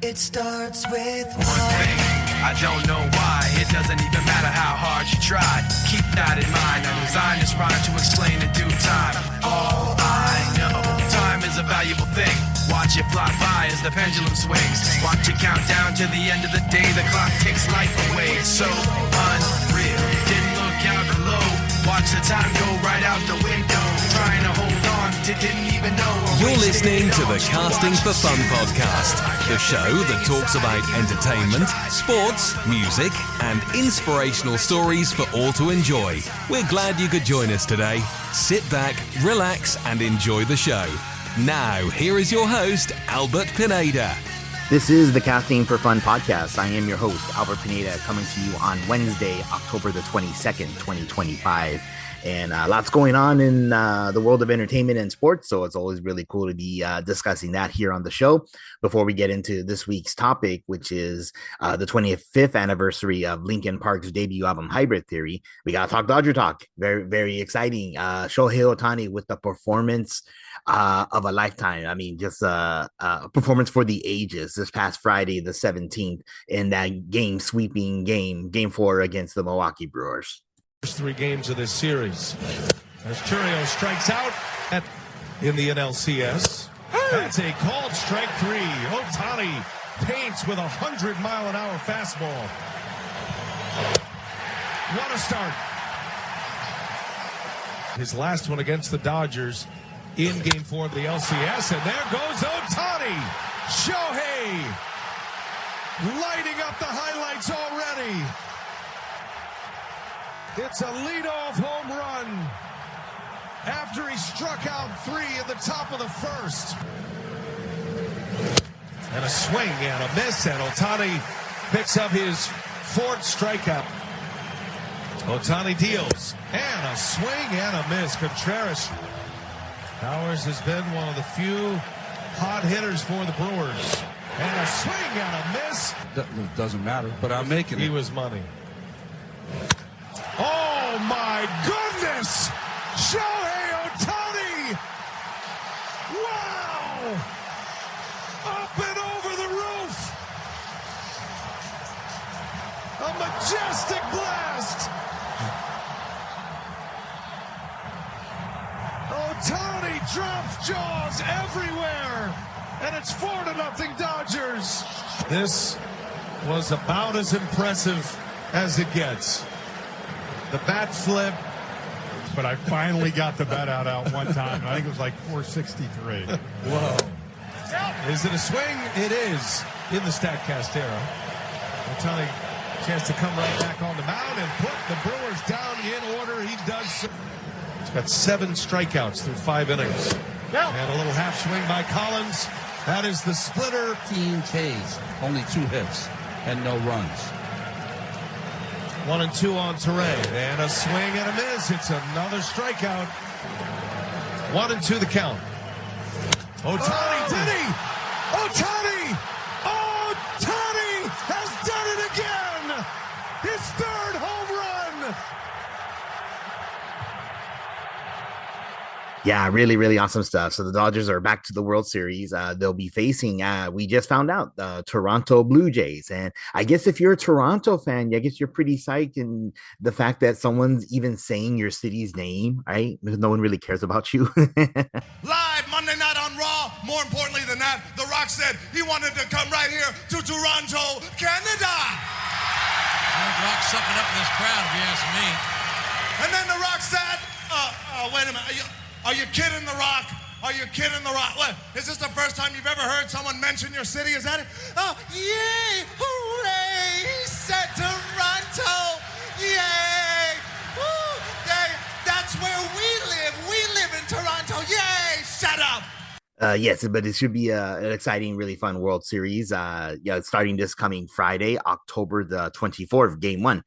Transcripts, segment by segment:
It starts with one thing. I don't know why. It doesn't even matter how hard you tried. Keep that in mind. I designed this rhyme to explain in due time. All I know, time is a valuable thing. Watch it fly by as the pendulum swings. Watch it count down to the end of the day. The clock takes life away. It's so unreal. Didn't look out below. Watch the time go right out the window. Trying to hold on to didn't even know. You're listening to the Casting for Fun podcast, the show that talks about entertainment, sports, music, and inspirational stories for all to enjoy. We're glad you could join us today. Sit back, relax, and enjoy the show. Now, here is your host, Albert Pineda. This is the Casting for Fun podcast. I am your host, Albert Pineda, coming to you on Wednesday, October the 22nd, 2025. And lots going on in the world of entertainment and sports, so it's always really cool to be discussing that here on the show. Before we get into this week's topic, which is the 25th anniversary of Linkin Park's debut album, Hybrid Theory, we got to talk Dodger talk. Very, very exciting. Shohei Ohtani with the performance of a lifetime. I mean, just a performance for the ages this past Friday, the 17th, in that game-sweeping game 4 against the Milwaukee Brewers. First 3 games of this series. As Churio strikes out in the NLCS. That's a called strike 3. Ohtani paints with 100-mile-an-hour fastball. What a start. His last one against the Dodgers in Game 4 of the LCS. And there goes Ohtani. Shohei lighting up the highlights already. It's a leadoff home run after he struck out 3 at the top of the first. And a swing and a miss, and Ohtani picks up his 4th strikeout. Ohtani deals, and a swing and a miss. Contreras. Powers has been one of the few hot hitters for the Brewers. And a swing and a miss. Doesn't matter, but I'm making it. He was money. Oh, my goodness! Shohei Ohtani! Wow! Up and over the roof! A majestic blast! Ohtani drops jaws everywhere! And it's 4-0 Dodgers! This was about as impressive as it gets. The bat flip. But I finally got the bat out one time. I think it was like 463. Whoa. Is it a swing? It is in the StatCast era. Ohtani, chance to come right back on the mound and put the Brewers down in order. He does. He's got 7 strikeouts through 5 innings. And a little half swing by Collins. That is the splitter. 15 Ks, only 2 hits, and no runs. 1 and 2 on Teray, and a swing and a miss. It's another strikeout. 1 and 2 the count. Ohtani, did he? Ohtani! Ohtani has done it again! His 3rd home run! Yeah, really, really awesome stuff. So the Dodgers are back to the World Series. They'll be facing, we just found out, the Toronto Blue Jays. And I guess if you're a Toronto fan, I guess you're pretty psyched in the fact that someone's even saying your city's name, right? Because no one really cares about you. Live Monday night on Raw. More importantly than that, The Rock said he wanted to come right here to Toronto, Canada. Rock sucking up in this crowd, if you ask me. And then The Rock said, wait a minute. Are you kidding, The Rock? Are you kidding, The Rock? What? Is this the first time you've ever heard someone mention your city? Is that it? Oh, yay! Hooray! He said Toronto! Yay! Woo! Yay! That's where we live. We live in Toronto. Yay! Shut up! Yes, but it should be an exciting, really fun World Series. Starting this coming Friday, October the 24th, Game 1,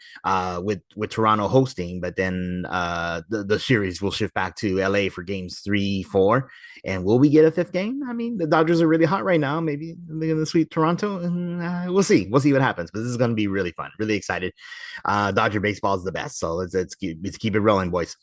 with Toronto hosting. But then the series will shift back to LA for games 3, 4. And will we get a 5th game? I mean, the Dodgers are really hot right now. Maybe they're going to sweep Toronto, and we'll see. We'll see what happens. But this is going to be really fun. Really excited. Dodger baseball is the best. So let's keep it rolling, boys.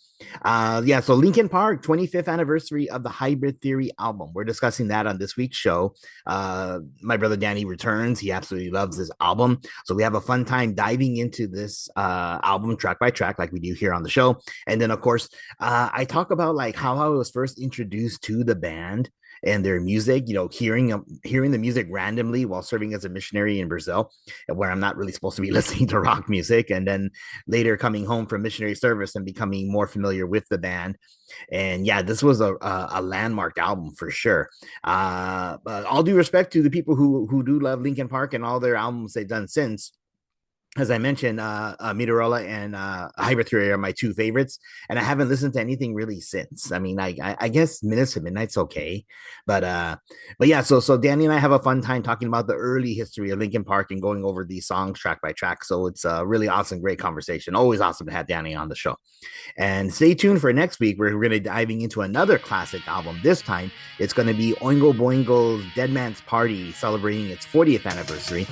Yeah, so Linkin Park, 25th anniversary of the Hybrid Theory album. We're discussing that on this week's show. My brother Danny returns. He absolutely loves this album. So we have a fun time diving into this album track by track, like we do here on the show. And then, of course, I talk about like how I was first introduced to the band and their music, hearing the music randomly while serving as a missionary in Brazil, where I'm not really supposed to be listening to rock music, and then later coming home from missionary service and becoming more familiar with the band. And yeah, this was a landmark album for sure. But all due respect to the people who do love Linkin Park and all their albums they've done since, as I mentioned, Motorola and Hybrid Theory are my two favorites, and I haven't listened to anything really since. I mean, I guess Minutes to Midnight's okay, but yeah. So Danny and I have a fun time talking about the early history of Linkin Park and going over these songs track by track. So it's a really awesome, great conversation. Always awesome to have Danny on the show. And stay tuned for next week. We're going to diving into another classic album. This time, it's going to be Oingo Boingo's Dead Man's Party, celebrating its 40th anniversary.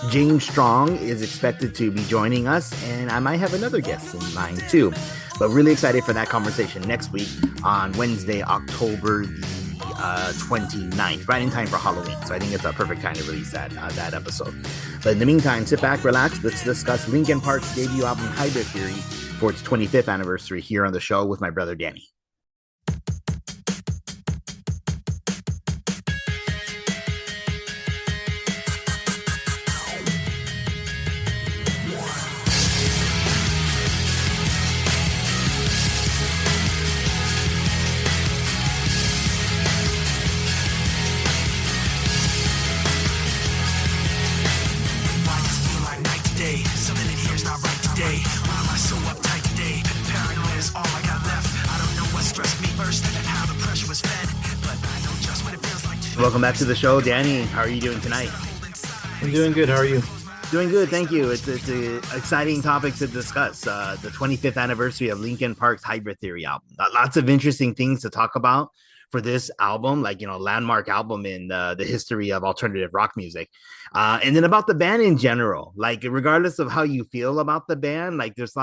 James Strong is expected to be joining us, and I might have another guest in mind too. But really excited for that conversation next week on Wednesday, October the 29th, right in time for Halloween. So I think it's a perfect time to release that episode. But in the meantime, sit back, relax. Let's discuss Linkin Park's debut album, Hybrid Theory, for its 25th anniversary here on the show with my brother Danny. Welcome back to the show, Danny. How are you doing tonight? I'm doing good. How are you? Doing good, thank you. It's an exciting topic to discuss. The 25th anniversary of Linkin Park's Hybrid Theory album. Lots of interesting things to talk about for this album, like landmark album in the history of alternative rock music, and then about the band in general. Like, regardless of how you feel about the band, like there's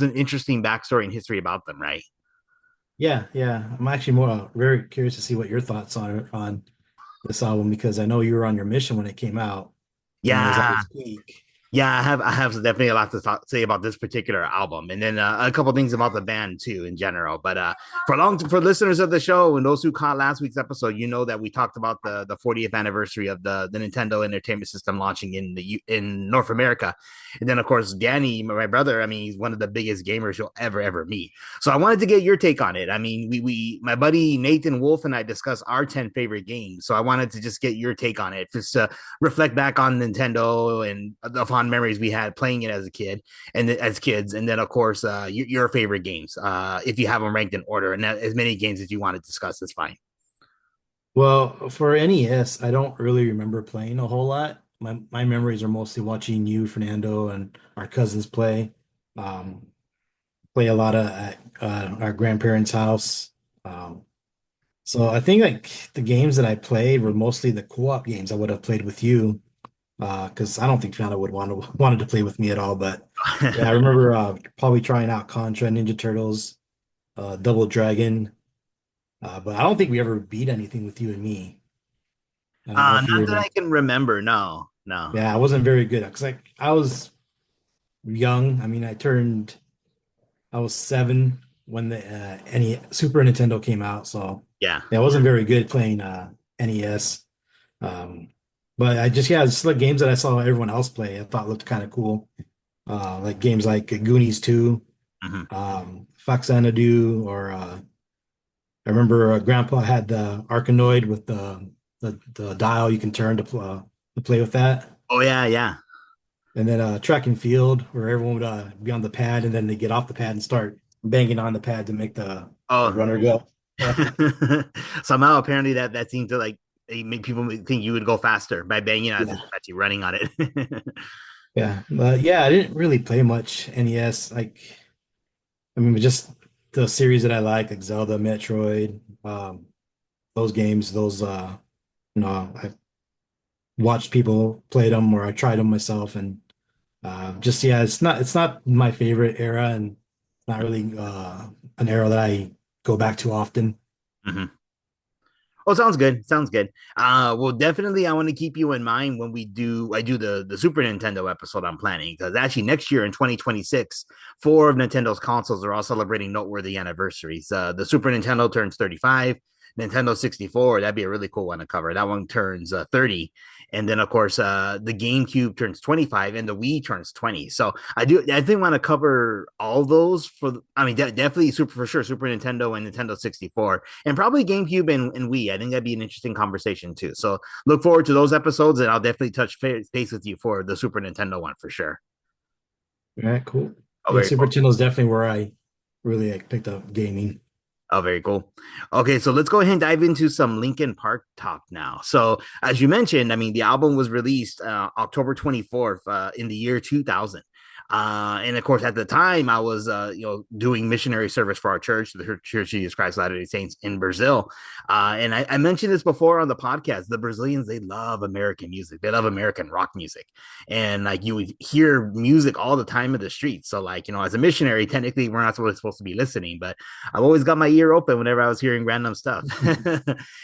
an interesting backstory and history about them, right? Yeah. I'm actually more very curious to see what your thoughts on this album, because I know you were on your mission when it came out. And it was at Yeah. its peak. Yeah, I have definitely a lot to say about this particular album, and then a couple things about the band too in general. But for listeners of the show and those who caught last week's episode, you know that we talked about the 40th anniversary of the Nintendo Entertainment System launching in North America, and then of course Danny, my brother. I mean, he's one of the biggest gamers you'll ever meet. So I wanted to get your take on it. I mean, my buddy Nathan Wolf and I discussed our 10 favorite games, so I wanted to just get your take on it, just to reflect back on Nintendo and the fond memories we had playing it as a kid and as kids, and then of course your favorite games, if you have them ranked in order, and as many games as you want to discuss is fine. Well, for NES, I don't really remember playing a whole lot. My memories are mostly watching you, Fernando, and our cousins play. Play a lot at our grandparents' house. So I think like the games that I played were mostly the co-op games I would have played with you. Because I don't think Fernando would wanted to play with me at all. But yeah, I remember probably trying out Contra, Ninja Turtles, Double Dragon. But I don't think we ever beat anything with you and me. I don't know if you Not that remember. I can remember. No. Yeah, I wasn't very good because I was young. I mean, I was 7 when the any Super Nintendo came out. So Yeah. yeah, I wasn't very good playing NES. But just like games that I saw everyone else play, I thought looked kind of cool. Like games like Goonies 2, Fox Xanadu, or I remember Grandpa had the Arkanoid with the dial you can turn to play with that. Oh yeah. And then Track and Field, where everyone would be on the pad, and then they get off the pad and start banging on the pad to make the Oh. runner go. Yeah. Somehow apparently that seemed to like make people think you would go faster by banging as if actually running on it. Yeah, but yeah, I didn't really play much NES. I mean, just the series that I like Zelda, Metroid, those games, I watched people play them or I tried them myself, and Just yeah, it's not my favorite era, and not really an era that I go back to often. Mhm. Oh, sounds good. Sounds good. Well, definitely, I want to keep you in mind when I do the Super Nintendo episode I'm planning because actually next year in 2026, four of Nintendo's consoles are all celebrating noteworthy anniversaries. The Super Nintendo turns 35, Nintendo 64, that'd be a really cool one to cover. That one turns 30, and then of course the GameCube turns 25, and the Wii turns 20. So I think want to cover all those for. I mean, definitely super for sure, Super Nintendo and Nintendo 64 and probably GameCube and Wii. I think that'd be an interesting conversation too. So look forward to those episodes, and I'll definitely touch base with you for the Super Nintendo one for sure. All right, cool. Oh, Yeah, very Super cool. Nintendo is definitely where I really like picked up gaming. Oh, very cool. Okay, so let's go ahead and dive into some Linkin Park talk now. So, as you mentioned, I mean, the album was released October 24th in the year 2000. And of course, at the time, I was, doing missionary service for our church, the Church of Jesus Christ of Latter-day Saints in Brazil. And I mentioned this before on the podcast. The Brazilians, they love American music. They love American rock music. And like you would hear music all the time in the streets. So, like, as a missionary, technically, we're not really supposed to be listening, but I've always got my ear open whenever I was hearing random stuff.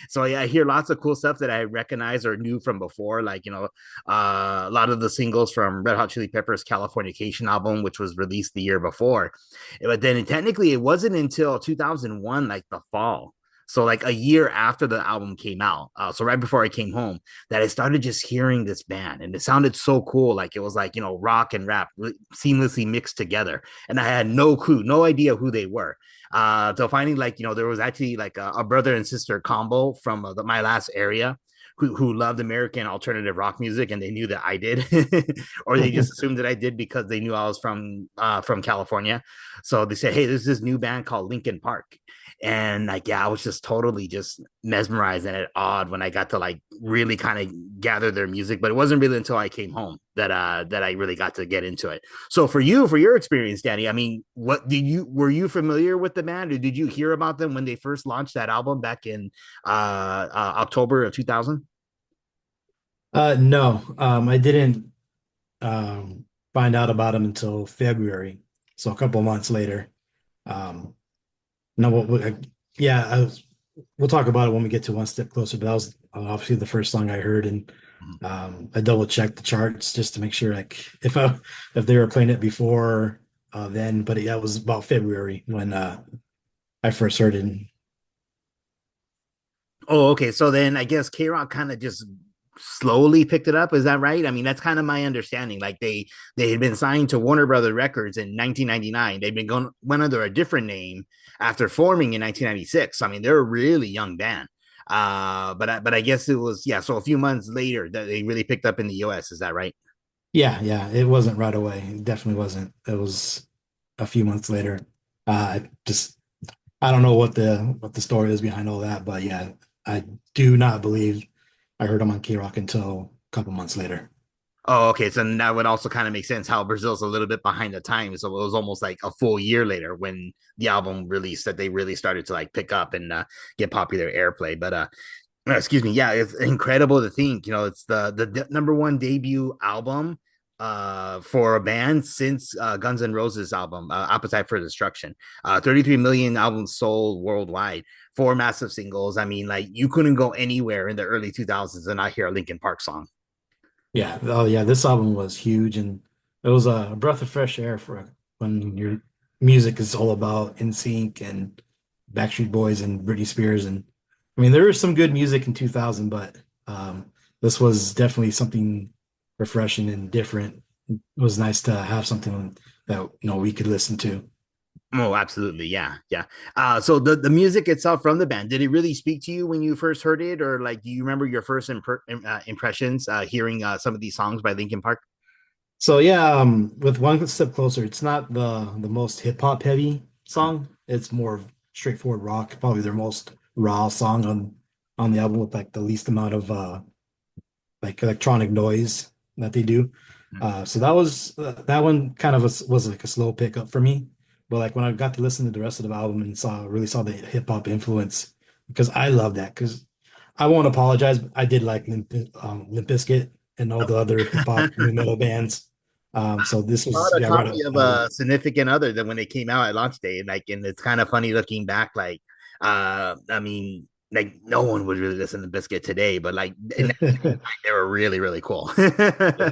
So yeah, I hear lots of cool stuff that I recognize or knew from before, like a lot of the singles from Red Hot Chili Peppers' Californication album, which was released the year before. But then technically, it wasn't until 2001, like the fall. So like a year after the album came out, so right before I came home, that I started just hearing this band, and it sounded so cool. Like it was like rock and rap seamlessly mixed together, and I had no clue, no idea who they were. So finding like there was actually like a brother and sister combo from my last area who loved American alternative rock music, and they knew that I did, or they just assumed that I did because they knew I was from California. So they said, "Hey, there's this new band called Linkin Park." And like, yeah, I was just totally just mesmerized and awed when I got to like really kind of gather their music. But it wasn't really until I came home that I really got to get into it. So for you, for your experience, Danny, I mean, were you familiar with the band, or did you hear about them when they first launched that album back in October of 2000? No, I didn't find out about them until February, so a couple months later. Um, no, yeah, we'll talk about it when we get to one step closer. But that was obviously the first song I heard, and I double checked the charts just to make sure, like, if they were playing it before then. But yeah, it was about February when I first heard it. Oh, okay. So then I guess K Rock kind of just slowly picked it up. Is that right? I mean, that's kind of my understanding. Like they had been signed to Warner Brother Records in 1999. They'd been going went under a different name after forming in 1996. I mean, they're a really young band. But I guess it was, yeah. So a few months later that they really picked up in the U.S. Is that right? Yeah, yeah, it wasn't right away. It definitely wasn't. It was a few months later. Just I don't know what the story is behind all that, but yeah, I do not believe I heard him on K-Rock until a couple months later. Oh, okay. So that would also kind of make sense how Brazil's a little bit behind the times. So it was almost like a full year later when the album released that they really started to like pick up and get popular airplay. But excuse me, yeah, it's incredible to think. It's the number one debut album for a band since Guns N' Roses album Appetite for Destruction. 33 million albums sold worldwide, four massive singles. I mean, like you couldn't go anywhere in the early 2000s and not hear a Linkin Park song. Yeah, oh yeah, this album was huge, and it was a breath of fresh air for when your music is all about NSYNC and Backstreet Boys and Britney Spears. And I mean, there was some good music in 2000, but this was definitely something refreshing and different. It was nice to have something that we could listen to. Oh, absolutely. Yeah. Yeah. So the music itself from the band, did it really speak to you when you first heard it? Or like, do you remember your first impressions hearing some of these songs by Linkin Park? So yeah, with one step closer, it's not the most hip hop heavy song. It's more straightforward rock, probably their most raw song on the album with like the least amount of like electronic noise that they do. So that one kind of was like a slow pickup for me. But like when I got to listen to the rest of the album and really saw the hip hop influence, because I love that. Because I won't apologize, but I did like Limp Bizkit and all the other hip hop new metal bands. So this Bought was a yeah right copy up. of a Significant Other than when they came out at launch day, and it's kind of funny looking back. I mean, no one would really listen to Biscuit today, but in that time, they were really, really cool. Yeah.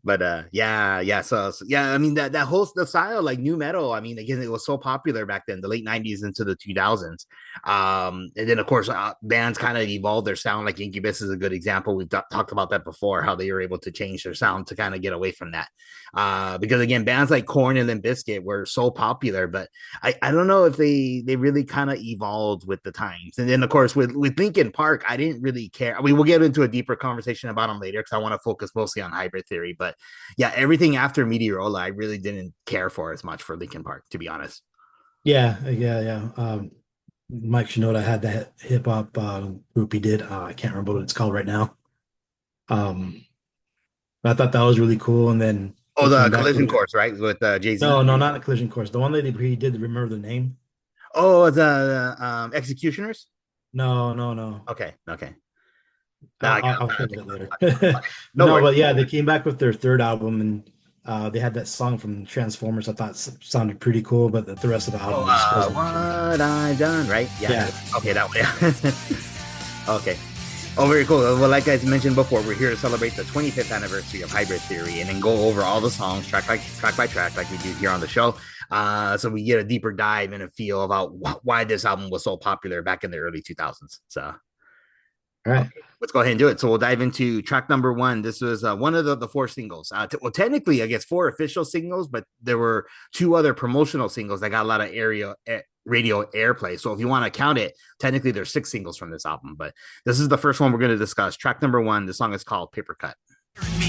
But yeah, I mean that whole the style like new metal. I mean, again, it was so popular back then, the late '90s into the 2000s. And then of course bands kind of evolved their sound. Like Incubus is a good example. We've talked about that before, how they were able to change their sound to kind of get away from that. Because again, bands like Korn and Limp Bizkit were so popular, but I don't know if they really kind of evolved with the times. And then of course with Linkin Park, I didn't really care. I mean, we'll get into a deeper conversation about them later because I want to focus mostly on Hybrid Theory. But yeah, everything after Meteorola, I really didn't care for as much for Linkin Park, to be honest. Yeah. Mike Shinoda had that hip hop group he did. I can't remember what it's called right now. Um, I thought that was really cool. And then Oh, he the came back Collision with Course, right? With Jay-Z. no, not the Collision Course. The one that he did. Remember the name? Oh, the Executioners. No. Okay. Now I I'll got think of it later. no No, worries. but yeah, they came back with their third album and they had that song from Transformers. I thought sounded pretty cool, but the rest of the album just wasn't. What I done, right? Yeah. Okay, that way. Okay. Oh, very cool. Well, like I mentioned before, we're here to celebrate the 25th anniversary of Hybrid Theory and then go over all the songs track by track, like we do here on the show. So we get a deeper dive and a feel about why this album was so popular back in the early 2000s. So. All right. Okay, let's go ahead and do it. So we'll dive into track number one. This was one of the four singles. Well, technically, I guess four official singles, but there were two other promotional singles that got a lot of radio airplay. So if you want to count it, technically there's six singles from this album. But this is the first one we're going to discuss. Track number one. The song is called Paper Cut. It's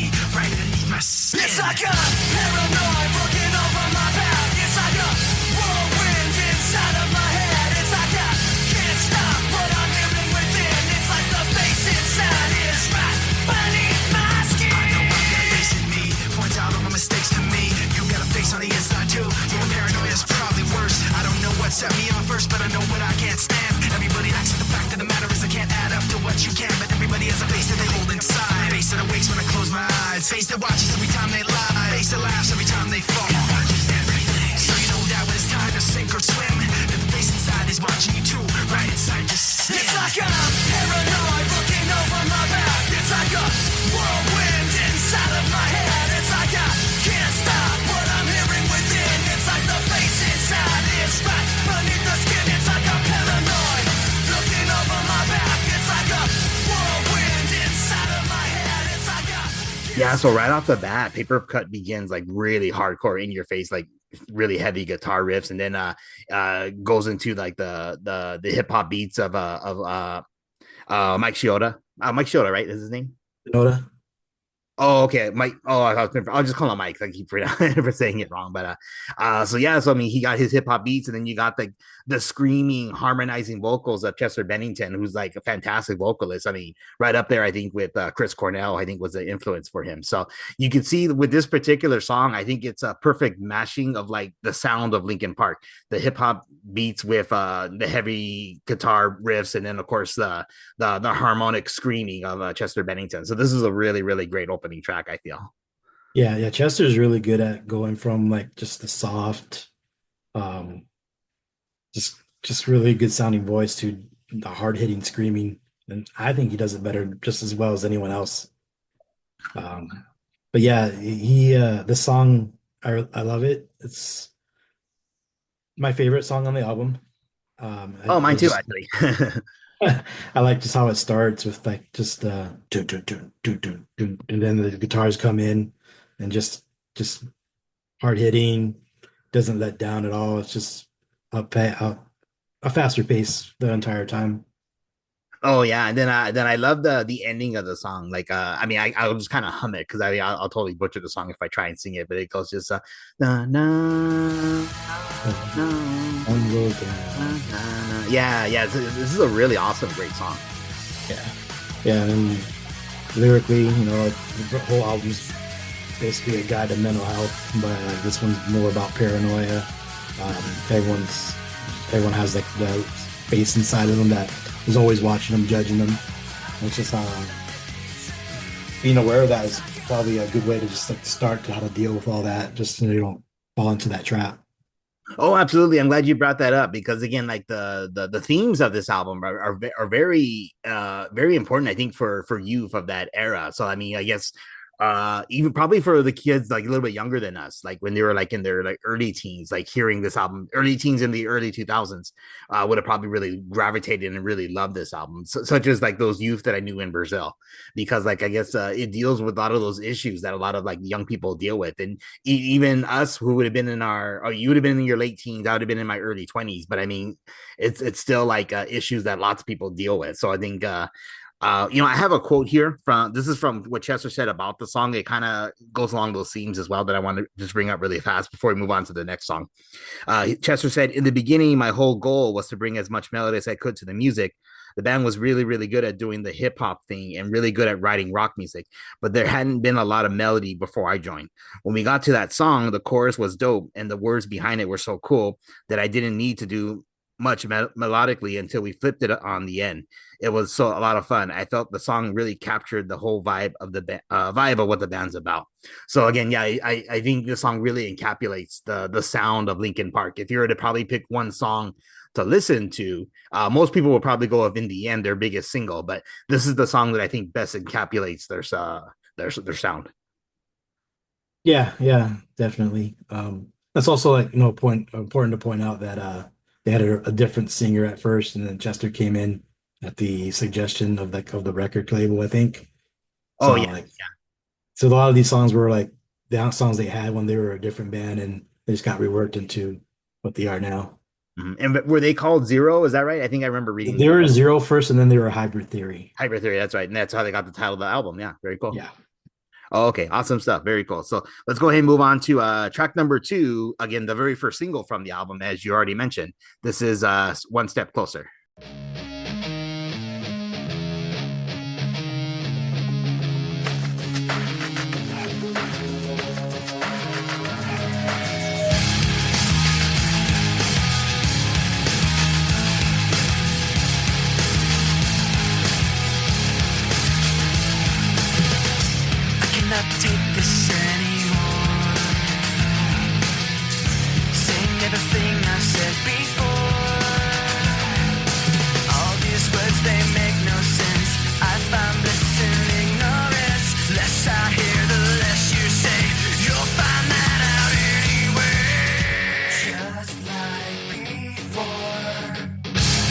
like a paranoid looking over my back. It's like a whirlwind inside of my head. It's like I can't stop what I'm living within. It's like the face inside is right beneath my skin. I know I've got a face in me. Point out all my mistakes to me. You got a face on the inside too. Your paranoia is probably worse. I don't know what set me on first, but I know what I can't stand. Everybody acts like the fact of the matter is I can't add up to what you can. But everybody has a face that they hold inside. Face that awakes when I close my eyes. Face that watches every time they lie. Face that laughs every time they fall. So you know that when it's time to sink or swim, that the face inside is watching you too, right inside your skin. It's like I'm paranoid looking over my back. It's like a whirlwind inside of my head. It's like I can't stop what I'm hearing within. It's like the face inside is right beneath the skin. It's like I'm paranoid looking over my back. It's like a whirlwind inside of my head. It's like a Yeah, so right off the bat, Paper Cut begins like really hardcore in your face, like really heavy guitar riffs, and then goes into like the hip hop beats of Mike Shioda. Mike Shioda, right? Is his name? Noda. Oh, okay, Mike. Oh, I'll just call him Mike. I keep for saying it wrong, but so yeah. So I mean, he got his hip hop beats, and then you got the screaming, harmonizing vocals of Chester Bennington, who's like a fantastic vocalist. I mean, right up there, I think with Chris Cornell, I think was the influence for him. So you can see with this particular song, I think it's a perfect mashing of like the sound of Linkin Park, the hip hop beats with the heavy guitar riffs, and then of course the harmonic screaming of Chester Bennington. So this is a really, really great opening track, I feel. Yeah. Chester's really good at going from like just the soft, just really good sounding voice to the hard hitting screaming, and I think he does it better just as well as anyone else. But yeah, he the song I love it. It's my favorite song on the album. Oh, mine too, just, actually. I like just how it starts with like just dun, dun, dun, dun, dun, dun, and then the guitars come in and just hard hitting, doesn't let down at all. It's just a faster pace the entire time. Oh yeah, and then I love the ending of the song. Like I mean, I'll just kind of hum it because I mean, I'll totally butcher the song if I try and sing it, but it goes just na, na, One road yeah. This is a really awesome, great song. Yeah, and lyrically, the whole album's basically a guide to mental health, but this one's more about paranoia. Everyone's everyone has like the face inside of them that is always watching them, judging them. It's just being aware of that is probably a good way to just like start to how to deal with all that, just so you don't fall into that trap. Oh, absolutely. I'm glad you brought that up because again, like the themes of this album are very very important, I think, for youth of that era. So I mean, I guess even probably for the kids like a little bit younger than us, like when they were like in their like early teens, like hearing this album, early teens in the early 2000s, would have probably really gravitated and really loved this album, such as like those youth that I knew in Brazil, because like I guess it deals with a lot of those issues that a lot of like young people deal with, and even us who would have been in our, or you would have been in your late teens, I would have been in my early 20s, but I mean, it's still like issues that lots of people deal with. So I think I have a quote here from this is from what Chester said about the song. It kind of goes along those themes as well that I want to just bring up really fast before we move on to the next song. Chester said, "In the beginning, my whole goal was to bring as much melody as I could to the music. The band was really, really good at doing the hip hop thing and really good at writing rock music, but there hadn't been a lot of melody before I joined. When we got to that song, the chorus was dope and the words behind it were so cool that I didn't need to do much melodically until we flipped it on the end. It was so a lot of fun. I felt the song really captured the whole vibe of the vibe of what the band's about. So again, yeah, I think the song really encapsulates the sound of Linkin Park. If you were to probably pick one song to listen to, most people will probably go of "In the End," their biggest single, but this is the song that I think best encapsulates their sound. Yeah, yeah, definitely. That's also like point important to point out that they had a different singer at first, and then Chester came in at the suggestion of the record label, I think. Oh So yeah. like so a lot of these songs were like the songs they had when they were a different band, and they just got reworked into what they are now. Mhm. And were they called Zero? Is that right? I think I remember reading They were Zero first, and then they were Hybrid Theory. Hybrid Theory. That's right, and that's how they got the title of the album. Yeah, very cool. Yeah. Oh, okay, awesome stuff. Very cool. So let's go ahead and move on to track number two. Again, the very first single from the album, as you already mentioned. This is One Step Closer. Cannot take this anymore. Saying everything I've said before. All these words, they make no sense. I find bliss in ignorance. Less I hear, the less you say. You'll find that out anyway. Just like before.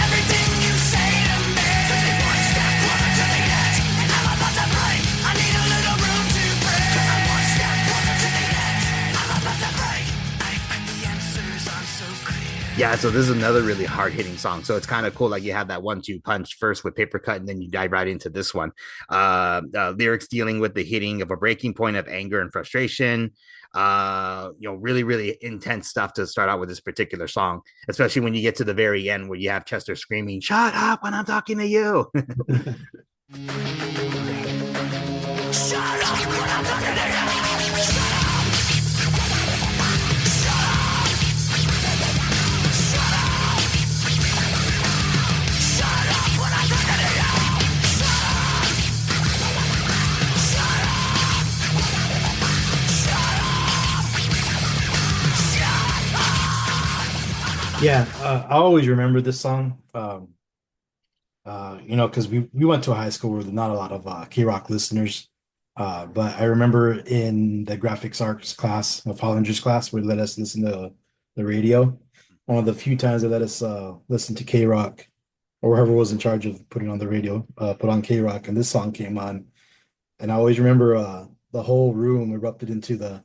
Everything you say to me. So take one step closer to the edge, and I'm about to break. I need a little room to break. 'Cause I'm one step closer to the edge. I'm about to break. I find the answers aren't so clear. Yeah, so this is another really hard hitting song. So it's kind of cool. Like you have that 1-2 punch first with Paper Cut, and then you dive right into this one. Lyrics dealing with the hitting of a breaking point of anger and frustration. Really, really intense stuff to start out with this particular song, especially when you get to the very end where you have Chester screaming, "Shut up when I'm talking to you." Shut up when I'm talking to you. Shut up. Shut up when I'm talking to you. Shut up. Shut up. Shut up. Yeah, I always remember this song. Because we went to a high school where not a lot of K-rock listeners. But I remember in the graphics arts class, of Hollinger's class, where they let us listen to the radio. One of the few times they let us listen to K-rock, or whoever was in charge of putting on the radio, put on K-rock, and this song came on. And I always remember the whole room erupted into the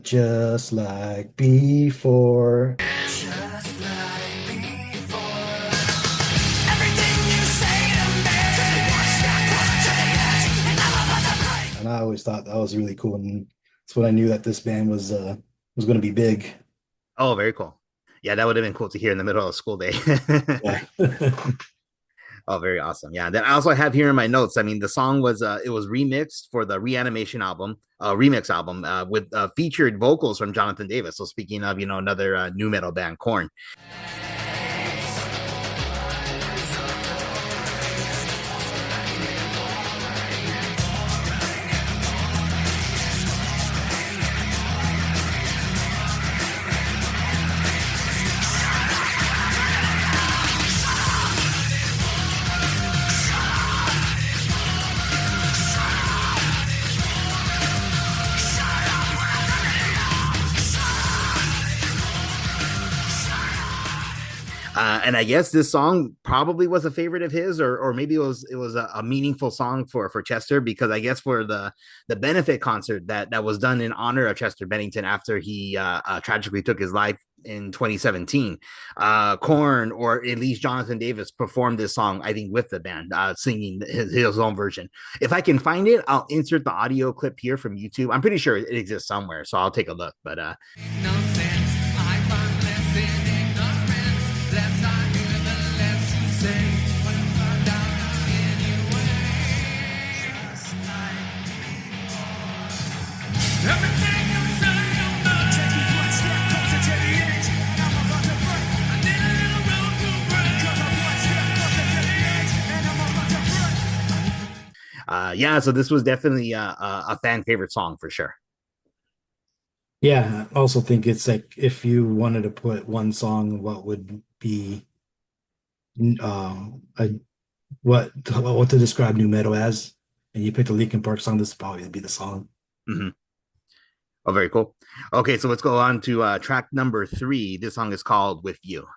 just like before. Just like before. Everything you say to me. Just one step closer to the edge, and I'm about to break. And I always thought that was really cool, and that's when I knew that this band was going to be big. Oh, very cool. Yeah, that would have been cool to hear in the middle of a school day. Yeah. Oh, very awesome. Yeah. Then I also have here in my notes. I mean, the song was it was remixed for the Reanimation album, remix album, with featured vocals from Jonathan Davis. So speaking of, another new metal band, Korn. And I guess this song probably was a favorite of his, or maybe it was a meaningful song for Chester, because I guess for the benefit concert that was done in honor of Chester Bennington after he tragically took his life in 2017, Korn, or at least Jonathan Davis, performed this song, I think, with the band, singing his own version. If I can find it, I'll insert the audio clip here from YouTube. I'm pretty sure it exists somewhere, so I'll take a look. But yeah, so this was definitely a fan favorite song for sure. Yeah, I also think it's like if you wanted to put one song, what would be a what to describe new metal as, and you picked a Linkin Park song, this would probably be the song. Mm-hmm. Oh, very cool. Okay, so let's go on to track number 3. This song is called "With You."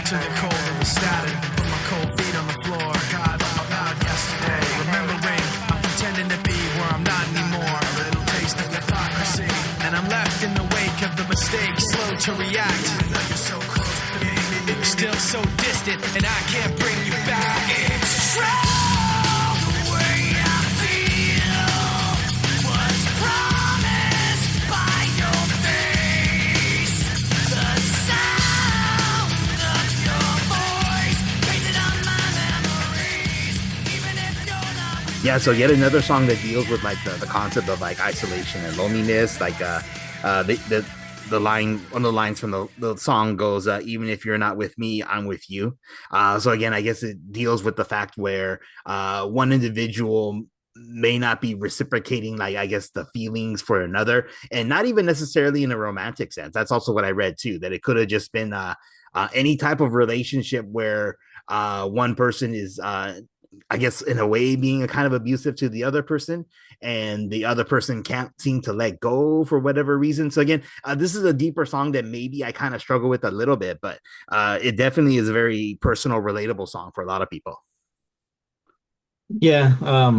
To the cold of the static, put my cold feet on the floor. God out loud yesterday, remembering I'm pretending to be where I'm not anymore. A little taste of hypocrisy, and I'm left in the wake of the mistake, slow to react. Even though you're so close to me, still so distant, and I can't bring you back. It's true. The way I feel was promised by your face. The sound of your voice painted on my memories, even if you're not. Yeah, so yet another song that deals with like the concept of like isolation and loneliness. Like the line, one of the lines from the song goes, even if you're not with me, I'm with you. So again, I guess it deals with the fact where one individual may not be reciprocating, like, I guess, the feelings for another, and not even necessarily in a romantic sense. That's also what I read too, that it could have just been any type of relationship where one person is I guess in a way being a kind of abusive to the other person, and the other person can't seem to let go for whatever reason. So again, this is a deeper song that maybe I kind of struggle with a little bit, but it definitely is a very personal, relatable song for a lot of people. Yeah, I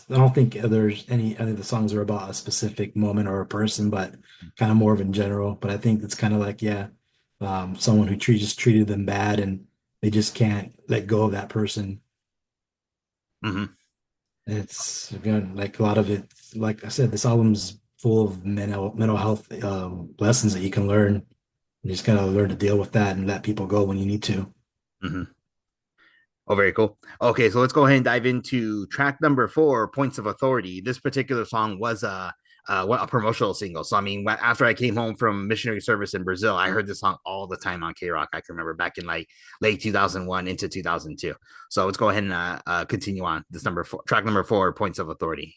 don't think there's any of the songs are about a specific moment or a person, but kind of more of in general. But I think it's kind of like, yeah, someone who just treated them bad and they just can't let go of that person. Mm-hmm. It's again like a lot of it, like I said, this album's full of mental health lessons that you can learn. You just gotta learn to deal with that and let people go when you need to. Mm-hmm. Oh, very cool. Okay, so let's go ahead and dive into track number 4, Points of Authority. This particular song was a promotional single. So, I mean, after I came home from missionary service in Brazil, I heard this song all the time on K-Rock. I can remember back in like late 2001 into 2002. So let's go ahead and continue on. This track number 4, Points of Authority.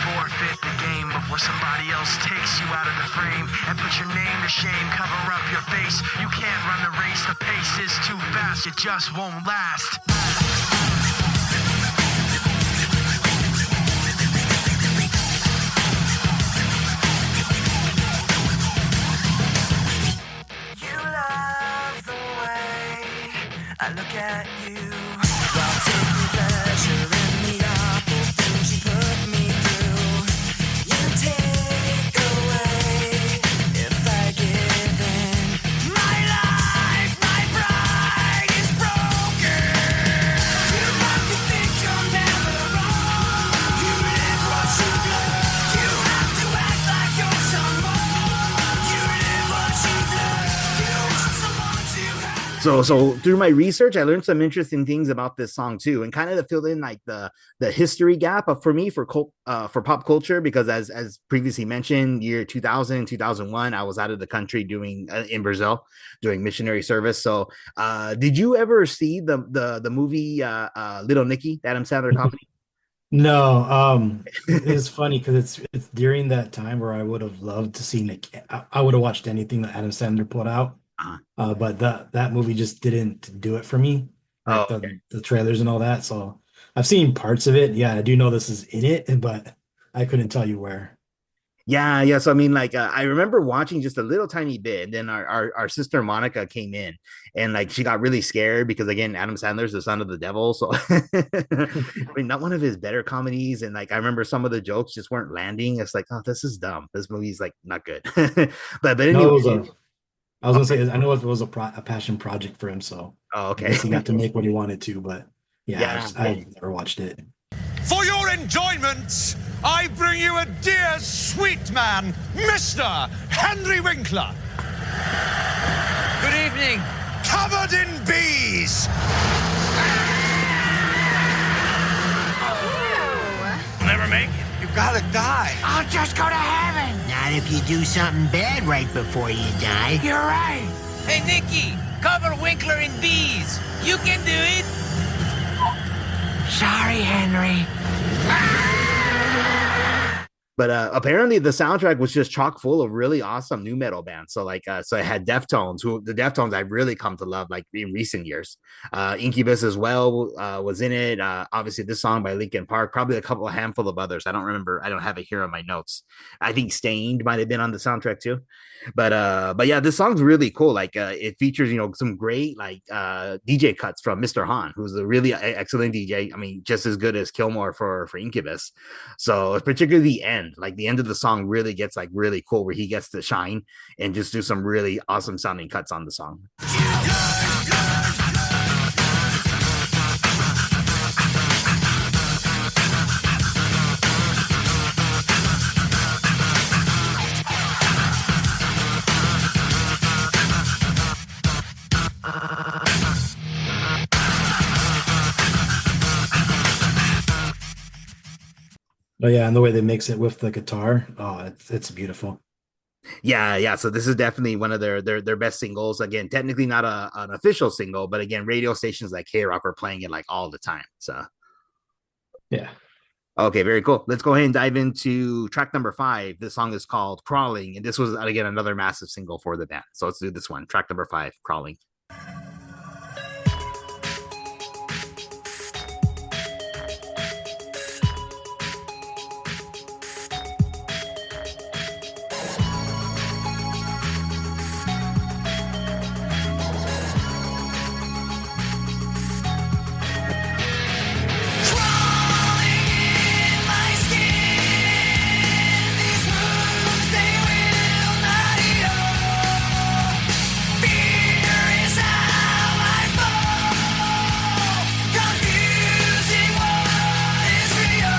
Forfeit the game before somebody else takes you out of the frame and put your name to shame, cover up your face. You can't run the race, the pace is too fast, it just won't last. look at you while taking pleasure in the awful things you put me through. You take away if I give in. My life, my pride is broken. You have to think you're never wrong. You live what you learn. You have to act like you're someone. You live what you learn. You want someone to have. So through my research, I learned some interesting things about this song too, and kind of to fill in like the history gap for me for pop culture, because as previously mentioned, year 2000, 2001, I was out of the country doing in Brazil doing missionary service. So did you ever see the movie Little Nicky, the Adam Sandler comedy? No, it's funny because it's during that time where I would have loved to see Nick. I would have watched anything that Adam Sandler put out. Uh-huh. But that movie just didn't do it for me, Oh, like okay. the trailers and all that. So I've seen parts of it. Yeah, I do know this is in it, but I couldn't tell you where. Yeah. So I mean, like, I remember watching just a little tiny bit. And then our sister Monica came in, and like she got really scared because again, Adam Sandler's the son of the devil. So I mean, not one of his better comedies. And like I remember some of the jokes just weren't landing. It's like, oh, this is dumb. This movie's like not good. but No, anyway. it was a. I was Oh, gonna say I know it was a passion project for him, so oh, I okay. guess he got to make what he wanted to. But yeah, Yeah. I've never watched it. For your enjoyment, I bring you a dear sweet man, Mr. Henry Winkler. Good evening. Covered in bees. Never make it. You gotta die. I'll just go to heaven. Not if you do something bad right before you die. You're right. Hey, Nicky, cover Winkler in bees. You can do it. Sorry, Henry. But apparently the soundtrack was just chock full of really awesome new metal bands. So like, so it had Deftones, who the Deftones I've really come to love like in recent years. Incubus as well was in it. Obviously this song by Linkin Park, probably a handful of others. I don't remember. I don't have it here on my notes. I think Stained might have been on the soundtrack too. But yeah, this song's really cool. Like it features, some great like DJ cuts from Mr. Han, who's a really excellent DJ. I mean, just as good as Kilmore for Incubus. So particularly the end, like the end of the song really gets like really cool, where he gets to shine and just do some really awesome sounding cuts on the song. But yeah, and the way they mix it with the guitar, oh, it's beautiful. Yeah. So this is definitely one of their best singles. Again, technically not an official single, but again, radio stations like K Rock are playing it like all the time. So Yeah. okay, very cool. Let's go ahead and dive into track number 5. This song is called Crawling, and this was again another massive single for the band. So let's do this one. Track number 5, Crawling. Crawling in my skin, these wounds they will not heal. Fear is how I fall, confusing what is real.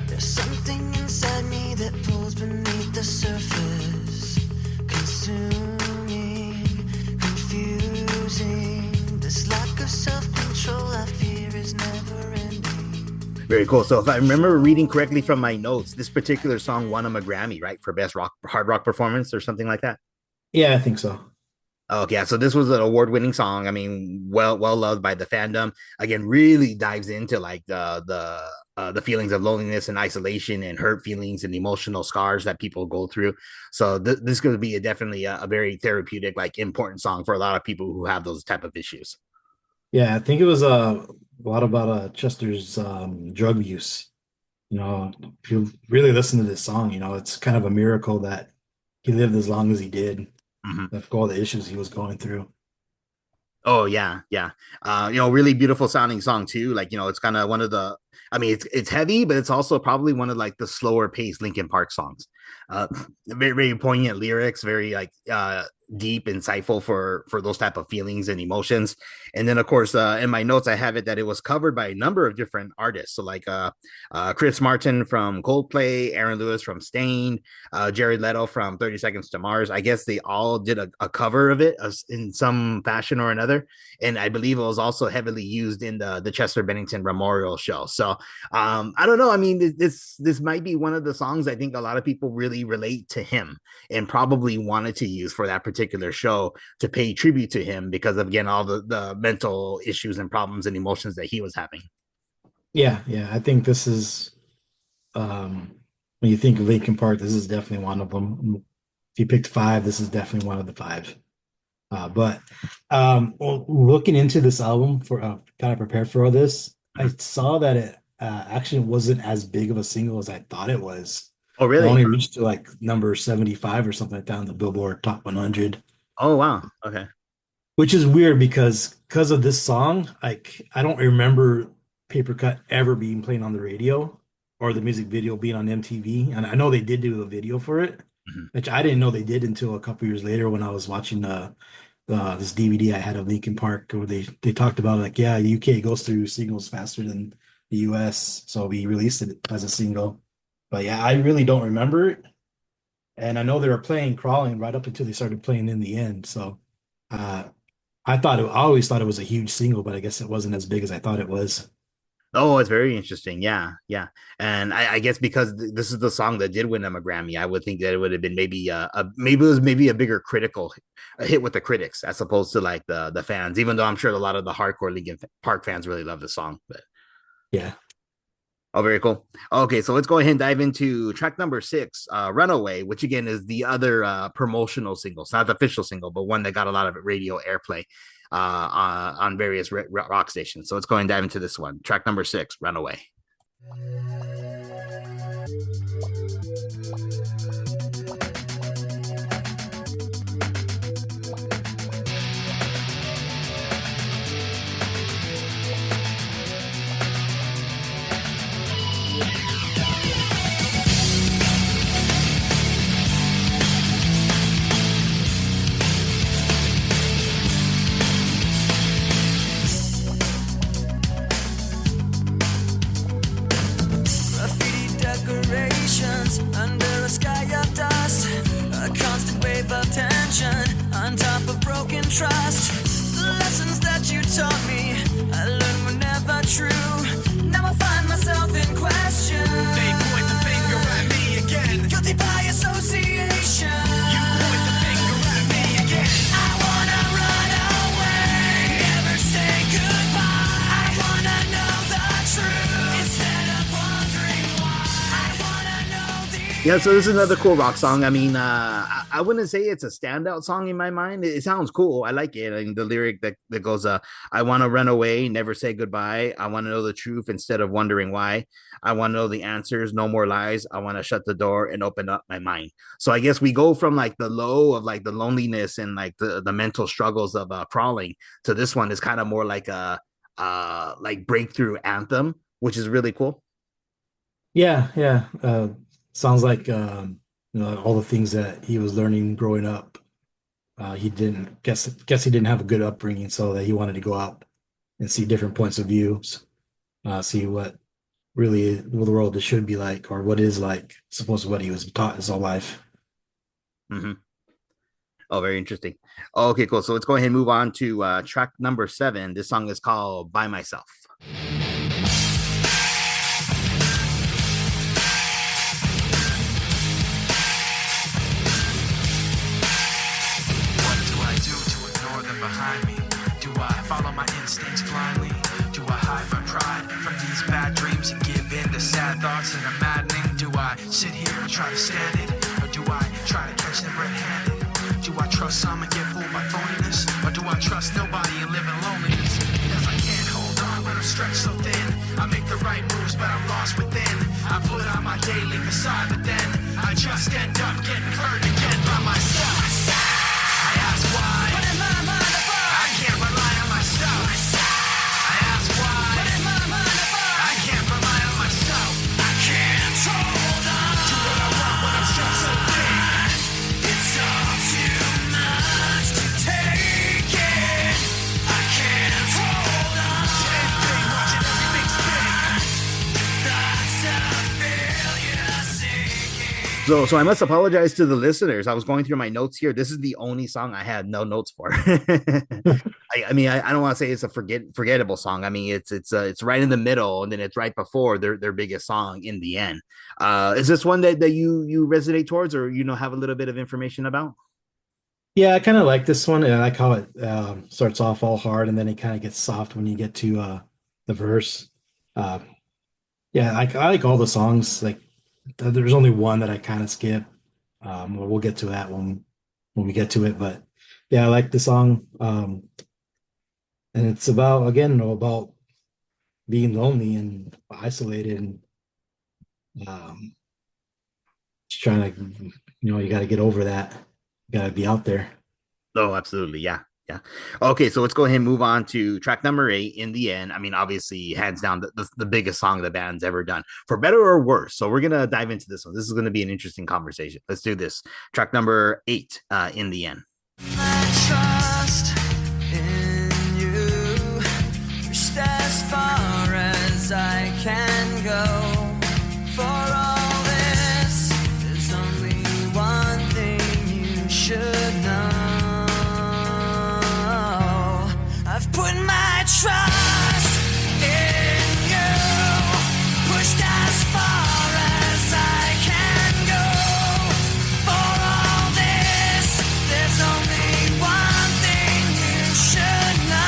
There's something inside me that pulls beneath the surface, consuming, confusing. This lack of self-control I fear is never ending. Very cool. So if I remember reading correctly from my notes, this particular song won him a Grammy, right, for best hard rock performance or something like that. Yeah, I think so. Okay, yeah. So this was an award-winning song. I mean, well loved by the fandom. Again, really dives into like the feelings of loneliness and isolation and hurt feelings and emotional scars that people go through. So this is going to be definitely a very therapeutic, like important song for a lot of people who have those type of issues. Yeah, I think it was a lot about Chester's drug use. You know, if you really listen to this song, you know, it's kind of a miracle that he lived as long as he did, Mhm. with all the issues he was going through. Oh yeah, yeah. Really beautiful sounding song too. Like, it's kind of one of the. I mean, it's heavy, but it's also probably one of like the slower paced Linkin Park songs. Uh, Very very poignant lyrics, very like deep, insightful for those type of feelings and emotions. And then of course, in my notes, I have it that it was covered by a number of different artists. So like Chris Martin from Coldplay, Aaron Lewis from Stain, Jared Leto from 30 Seconds to Mars. I guess they all did a cover of it in some fashion or another. And I believe it was also heavily used in the Chester Bennington Memorial Show. So I don't know. I mean, this might be one of the songs I think a lot of people really relate to him and probably wanted to use for that particular show to pay tribute to him because of, again, all the mental issues and problems and emotions that he was having. Yeah, yeah. I think this is when you think of Linkin Park, this is definitely one of them. If you picked five, this is definitely one of the five. But looking into this album for kind of prepared for all this, I saw that it actually wasn't as big of a single as I thought it was. Oh, It really? only reached to like number 75 or something like that on the Billboard Top 100, Oh, wow. Okay. which is weird because of this song. Like I don't remember Paper Cut ever being played on the radio or the music video being on MTV. And I know they did do a video for it, Mhm. which I didn't know they did until a couple years later when I was watching this DVD I had of Linkin Park where they talked about like, yeah, UK goes through singles faster than the US, so we released it as a single. But yeah, I really don't remember it. And I know they were playing Crawling right up until they started playing In the End. So uh I always thought it was a huge single, but I guess it wasn't as big as I thought it was. Oh, it's very interesting. Yeah, yeah. And I guess because this is the song that did win him a Grammy, I would think that it would have been maybe maybe it was maybe a bigger critical a hit with the critics as opposed to like the fans. Even though I'm sure a lot of the hardcore Linkin Park fans really love the song. But Yeah. oh, very cool. Okay, so let's go ahead and dive into track number 6, "Runaway," which again is the other promotional single. It's not the official single, but one that got a lot of radio airplay on various rock stations. So let's go ahead and dive into this one. Track number 6, "Runaway." Graffiti decorations under a sky of dust. A constant wave of tension on top of broken trust. The lessons that you taught me, I learned were never true. Now I find myself in question. They point the finger at me again. Guilty by association. You point the finger at me again. I wanna run away, never say goodbye. I wanna know the truth instead of wondering why. I wanna know the Yeah, so this is another cool rock song. I mean, I wouldn't say it's a standout song in my mind. It sounds cool. I like it. I mean, the lyric that goes, "I want to run away, never say goodbye. I want to know the truth instead of wondering why. I want to know the answers, no more lies. I want to shut the door and open up my mind." So I guess we go from like the low of like the loneliness and like the mental struggles of crawling to this one is kind of more like a like breakthrough anthem, which is really cool. Yeah, yeah. Sounds like all the things that he was learning growing up. He didn't guess he didn't have a good upbringing, so that he wanted to go out and see different points of views, see what really what the world should be like, or what is like, supposed to what he was taught his whole life. Mm-hmm. Oh, very interesting. Okay, cool. So let's go ahead and move on to track number 7. This song is called "By Myself." What do I do to ignore them behind me? Do I follow my instincts blindly? Do I hide my pride from these bad dreams and give in to sad thoughts that are maddening? Do I sit here and try to stand it? Or do I try to catch them red-handed? Do I trust some and get fooled by phoniness? Or do I trust nobody and live in loneliness? Because I can't hold on, but I'm stretched so thin. I make the right moves, but I'm lost within. I So I must apologize to the listeners. I was going through my notes here. This is the only song I had no notes for. I don't want to say it's a forgettable song. I mean, it's right in the middle, and then it's right before their biggest song in the end. Is this one that you resonate towards, or have a little bit of information about? Yeah, I kind of like this one, and I like how it starts off all hard, and then it kind of gets soft when you get to the verse. Uh, yeah, I like all the songs. Like, there's only one that I kind of skip. We'll get to that when we get to it. But yeah, I like the song. And it's about, again, about being lonely and isolated, and um, just trying to, you got to get over that. You got to be out there. Oh, absolutely. Yeah. Yeah. Okay, so let's go ahead and move on to track number 8, In the End. I mean, obviously, hands down, the biggest song the band's ever done, for better or worse. So we're going to dive into this one. This is going to be an interesting conversation. Let's do this. Track number 8, In the End. I trust in you, just as far as I can go. For all this, there's only one thing you should know. I've put my trust in you, pushed as far as I can go. For all this, there's only one thing you should know.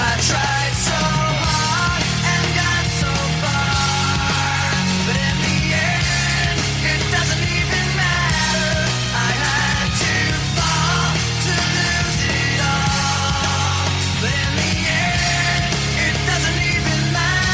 I tried so hard and got so far, but in the end, it doesn't even matter. I had to fall to lose it all, but in the end, it doesn't even matter.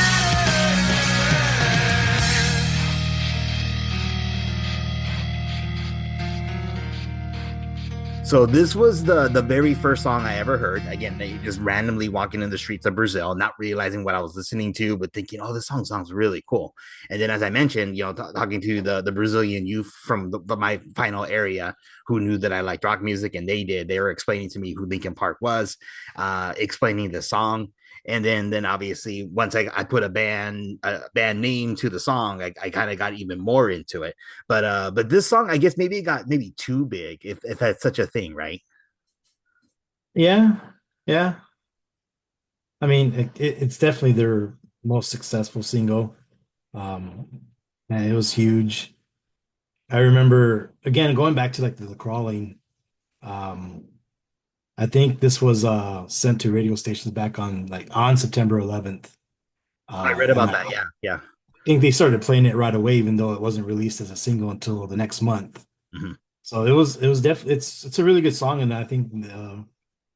So this was the very first song I ever heard. Again, just randomly walking in the streets of Brazil, not realizing what I was listening to, but thinking, "Oh, this song sounds really cool." And then, as I mentioned, talking to the Brazilian youth from my final area who knew that I liked rock music, and they did. They were explaining to me who Linkin Park was, explaining the song. And then obviously once I put a band name to the song, I kind of got even more into it. But this song, I guess maybe it got maybe too big, if that's such a thing, right? Yeah, yeah. I mean, it's definitely their most successful single. And it was huge. I remember, again, going back to like the crawling. Um, I think this was sent to radio stations back on September 11th. I read And about I that. Yeah, yeah. think they started playing it right away, even though it wasn't released as a single until the next month. Mm-hmm. So it was definitely it's a really good song, and I think I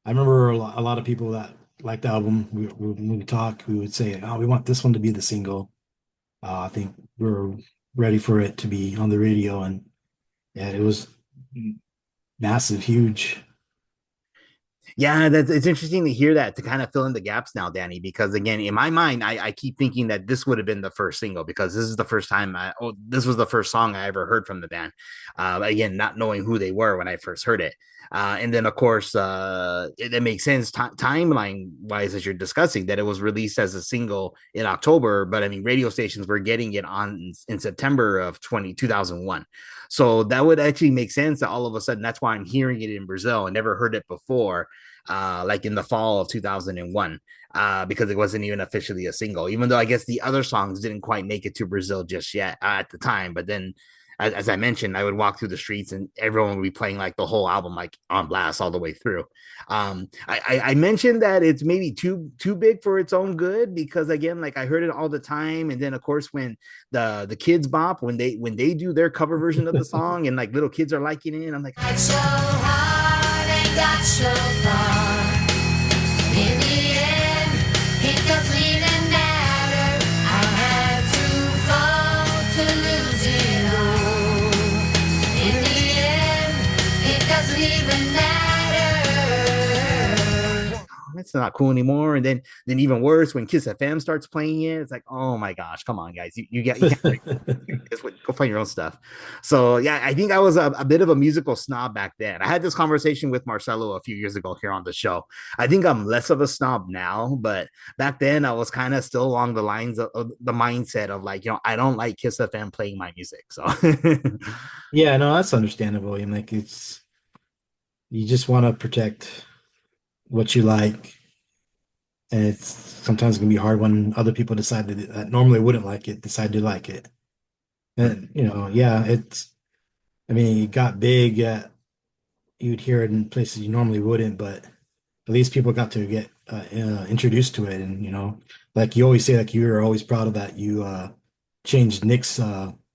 remember a lot of people that liked the album. When we talk, we would say, "Oh, we want this one to be the single." I think we're ready for it to be on the radio, and yeah, it was massive, huge. Yeah, it's interesting to hear that, to kind of fill in the gaps now, Danny, because again, in my mind, I keep thinking that this would have been the first single, because this is the first time this was the first song I ever heard from the band. Again, not knowing who they were when I first heard it. And then, of course, it makes sense timeline wise, as you're discussing, that it was released as a single in October, but I mean, radio stations were getting it on in September of 2001. So that would actually make sense that all of a sudden, that's why I'm hearing it in Brazil. I never heard it before, like in the fall of 2001, because it wasn't even officially a single, even though I guess the other songs didn't quite make it to Brazil just yet at the time. But then, as I mentioned, I would walk through the streets and everyone would be playing like the whole album, like on blast all the way through. I mentioned that it's maybe too big for its own good, because again, like I heard it all the time. And then of course, when the kids bop, when they do their cover version of the song and like little kids are liking it, I'm like, Tried so hard and got so far. In the end, it doesn't even matter. I had to fall to lose it all. In the end, it doesn't even matter. it's not cool anymore. And then even worse, when Kiss FM starts playing it, it's like, oh my gosh, come on, guys, you can't like, go find your own stuff. So yeah, I think I was a bit of a musical snob back then. I had this conversation with Marcelo a few years ago here on the show. I think I'm less of a snob now, but back then I was kind of still along the lines of the mindset of like, I don't like Kiss FM playing my music. So Yeah, no, that's understandable. And like it's you just want to protect what you like, and it's sometimes gonna be hard when other people decide that normally wouldn't like it, decide to like it. And yeah, it's I mean, it got big. You'd hear it in places you normally wouldn't, but at least people got to get introduced to it. And like you always say, like you were always proud of that. You changed Nick's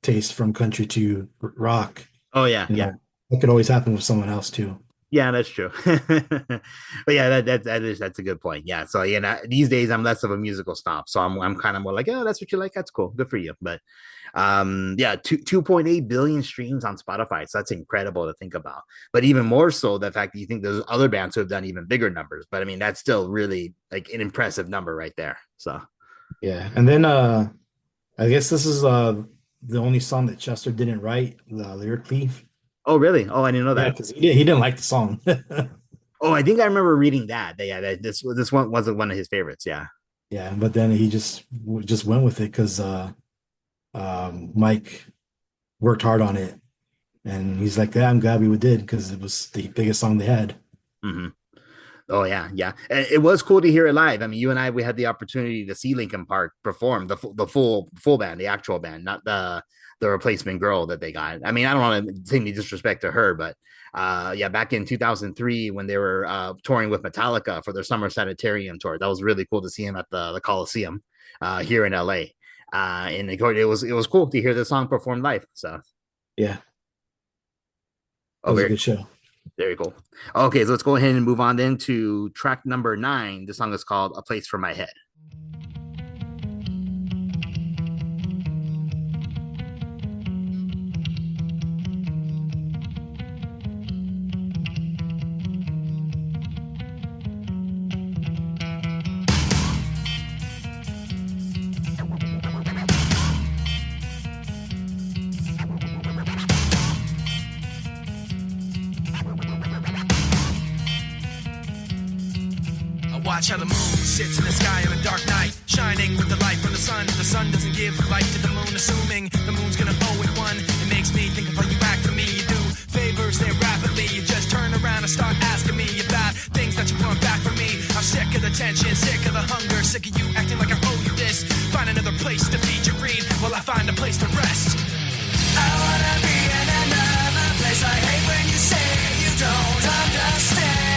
taste from country to rock. oh yeah, You yeah. know, that could always happen with someone else too. Yeah, that's true. But yeah, that's a good point. Yeah. So these days I'm less of a musical snob. So I'm kind of more like, oh, that's what you like. That's cool. Good for you. But yeah, 2.8 billion streams on Spotify. So that's incredible to think about. But even more so the fact that you think there's other bands who have done even bigger numbers. But I mean, that's still really like an impressive number right there. So Yeah. And then I guess this is the only song that Chester didn't write lyrically. oh really? Oh, I didn't know Yeah, that. because he didn't like the song. Oh, I think I remember reading that. Yeah, this one wasn't one of his favorites. Yeah. Yeah, but then he just went with it because Mike worked hard on it, and he's like, "Yeah, I'm glad we did because it was the biggest song they had." Mm-hmm. Oh yeah, yeah. And it was cool to hear it live. I mean, you and I we had the opportunity to see Linkin Park perform the full band, the actual band, not the replacement girl that they got. I mean, I don't want to say any disrespect to her, but yeah, back in 2003 when they were touring with Metallica for their Summer Sanitarium tour, that was really cool to see him at the Coliseum here in LA. And it was cool to hear the song performed live. So Yeah, it oh, was a very good show. very cool. Okay, so let's go ahead and move on then to track number 9. The song is called "A Place for My Head." Watch how the moon sits in the sky on a dark night, shining with the light from the sun. The sun doesn't give light to the moon, assuming the moon's gonna owe it one. It makes me think of how you act for me. You do favors there rapidly. You just turn around and start asking me about things that you want back from me. I'm sick of the tension, sick of the hunger, sick of you acting like I owe you this. Find another place to feed your greed while I find a place to rest. I wanna be in another place. I hate when you say you don't understand.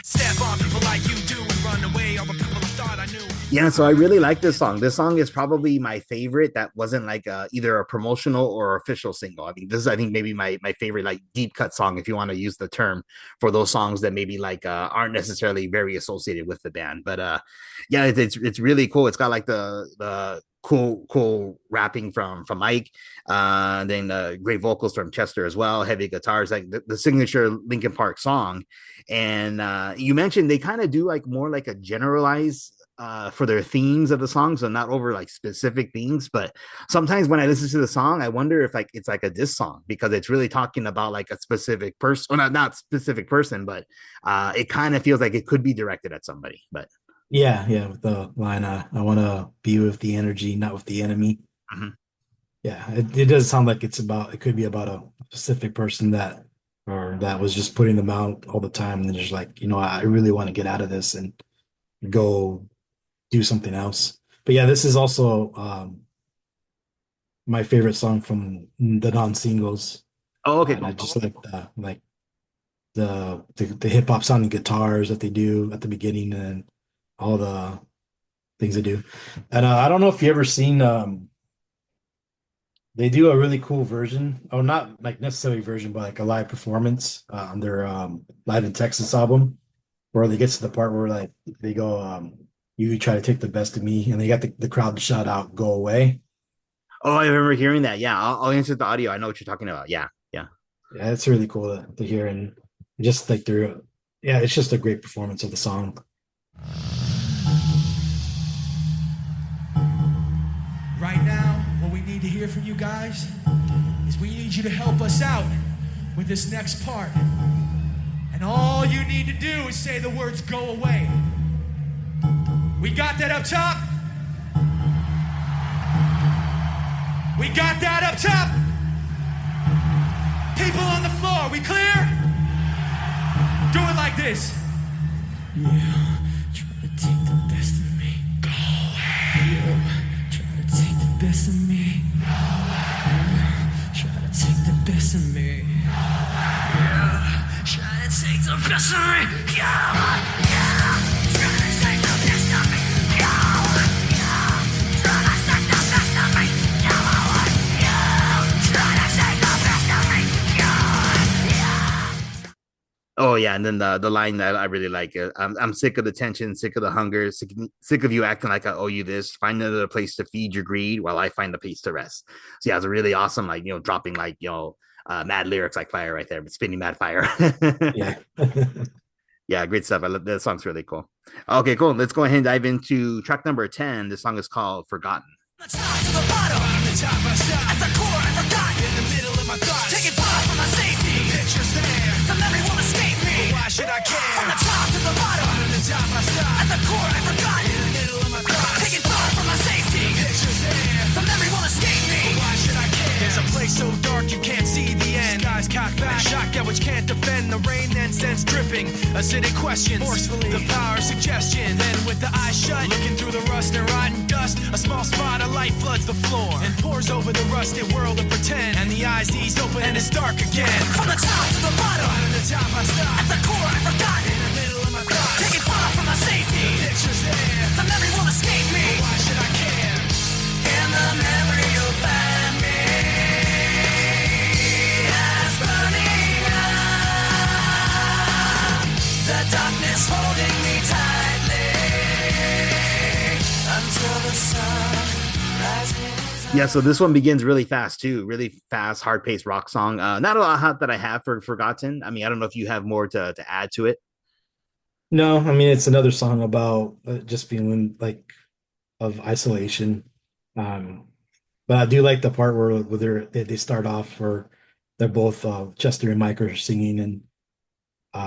Step on people like you do and run away all the people I thought I knew. Yeah, so I really like this song. This song is probably my favorite that wasn't like either a promotional or official single. I mean, this is I think maybe my favorite like deep cut song, if you want to use the term for those songs that maybe like aren't necessarily very associated with the band. But yeah, it's really cool. It's got like the cool rapping from Mike, then great vocals from Chester as well, heavy guitars, like the signature Linkin Park song. And you mentioned they kind of do like more like a generalized for their themes of the song, so not over like specific themes. But sometimes when I listen to the song, I wonder if like it's like a diss song because it's really talking about like a specific person, or not specific person, but it kind of feels like it could be directed at somebody. But Yeah, with the line, I want to be with the energy, not with the enemy. Mhm. Yeah, it does sound like it could be about a specific person that was just putting them out all the time. And they're just like, I really want to get out of this and go do something else. But yeah, this is also my favorite song from the non-singles. Oh, okay, And I cool. just like the hip hop sounding guitars that they do at the beginning and all the things they do. And I don't know if you ever seen they do a really cool version, oh not like necessarily version, but like a live performance on their Live in Texas album, where they get to the part where like they go you try to take the best of me, and they got the crowd shout out "Go away." Oh, I remember hearing that. Yeah, I'll insert the audio. I know what you're talking about. Yeah, yeah. Yeah, it's really cool to hear, and just like through, yeah, it's just a great performance of the song. Right now, what we need to hear from you guys is we need you to help us out with this next part. And all you need to do is say the words "go away." We got that up top? We got that up top? People on the floor, we clear? Do it like this. Yeah, try to take the best of me. Go away. Yeah, try to take the best of me. Go away. Try to take the best of me. Yeah, try to take the best of me. Yeah, yeah. Try to take the best of me. Yeah, yeah. Try to take the best of me. Yeah, yeah. Try to take the best of me. Yeah, yeah. Oh yeah, and then the line that I really like, I'm sick of the tension, sick of the hunger, sick of you acting like I owe you this. Find another place to feed your greed while I find a place to rest. So yeah, it's a really awesome, like, dropping like, mad lyrics like fire right there, but spinning mad fire. Yeah. Yeah, great stuff. I love that song's really cool. Okay, cool. Let's go ahead and dive into track number 10. This song is called Forgotten. The top to the bottom, the top I stop. At the core, I forgot. In the middle of my thoughts, taking far from my safety. The picture's there, the memory won't escape me. But why should I care? From the top to the bottom, the top I stop. At the core, I forgot. In the middle of my thoughts, taking far from my safety. The picture's there, the memory won't escape me. But why should I care? There's a place so dark you can't see the end. Skies cocked back, shocked at which can't defend. The rain then sends dripping, acidic questions, forcefully. The power of suggestion. Then with the eyes shut, looking through the rust and rotten dust, a small spot of light floods the floor and pours over the rusted world of pretend. And the eyes ease open and it's dark again. From the top to the bottom, at the top I stop. At the core I forgot. In the middle of my thoughts, taking far from my safety. The picture's there, the memory won't escape me. But why should I care? In the memory you'll find me as burning up. The darkness holding me tightly until the sun rises. Yeah, so this one begins really fast too, really fast, hard-paced rock song. Not a lot that I have for Forgotten. I mean, I don't know if you have more to add to it. No, I mean it's another song about just feeling like of isolation. Um, but I do like the part where they start off where they're both Chester and Mike are singing and